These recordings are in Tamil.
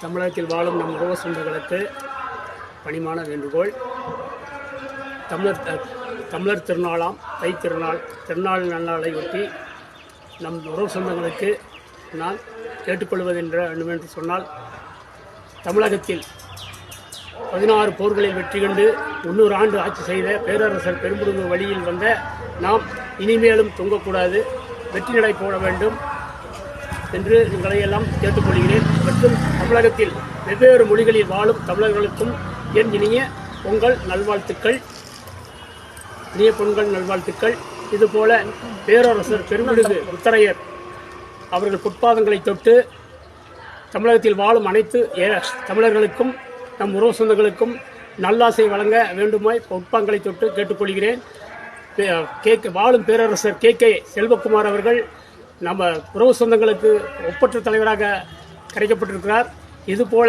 தமிழகத்தில் வாழும் நம் உறவு சொந்தங்களுக்கு பணிமான வேண்டுகோள். தமிழர் திருநாளாம் தை திருநாள் நன்னாளை ஒட்டி நம் உறவு சொந்தங்களுக்கு நான் கேட்டுக்கொள்வது என்று சொன்னால், தமிழகத்தில் 16 போர்களில் வெற்றி கண்டு 300 ஆண்டு ஆட்சி செய்த பேரரசர் பெரும்புடுங்க வழியில் வந்த நாம் இனிமேலும் தொங்கக்கூடாது, வெற்றி நடை போட வேண்டும் என்று உங்களையெல்லாம் கேட்டுக்கொள்கிறேன். மற்றும் தமிழகத்தில் வெவ்வேறு மொழிகளில் வாழும் தமிழர்களுக்கும் என் இனிய பொங்கல் நல்வாழ்த்துக்கள். இதுபோல பேரரசர் பெரும்புடுகு முத்தரையர் அவர்கள் பொற்பாதங்களை தொட்டு தமிழகத்தில் வாழும் அனைத்து தமிழர்களுக்கும் நம் உறவு சொந்தங்களுக்கும் நல்லாசை வழங்க வேண்டுமாய் பொற்பாதங்களை தொட்டு கேட்டுக்கொள்கிறேன். வாழும் பேரரசர் கே செல்வகுமார் அவர்கள் நம்ம உறவு சொந்தங்களுக்கு ஒப்பற்ற தலைவராக கிடைக்கப்பட்டிருக்கிறார். இதுபோல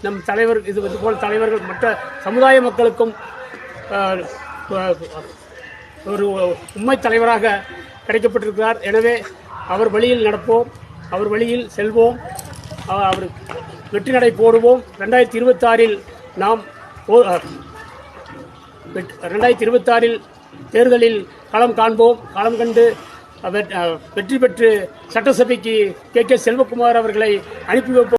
நம் தலைவர் இதுபோல தலைவர்கள் மற்ற சமுதாய மக்களுக்கும் ஒரு உண்மை தலைவராக கிடைக்கப்பட்டிருக்கிறார். எனவே அவர் வழியில் நடப்போம், அவர் வழியில் செல்வோம், அவர் வெற்றி நடை போடுவோம். 2026 நாம் 2026 தேர்தலில் களம் காண்போம். களம் கண்டு வெற்றி பெற்று சட்டசபைக்கு கே செல்வகுமார் அவர்களை அனுப்பி வைப்போம்.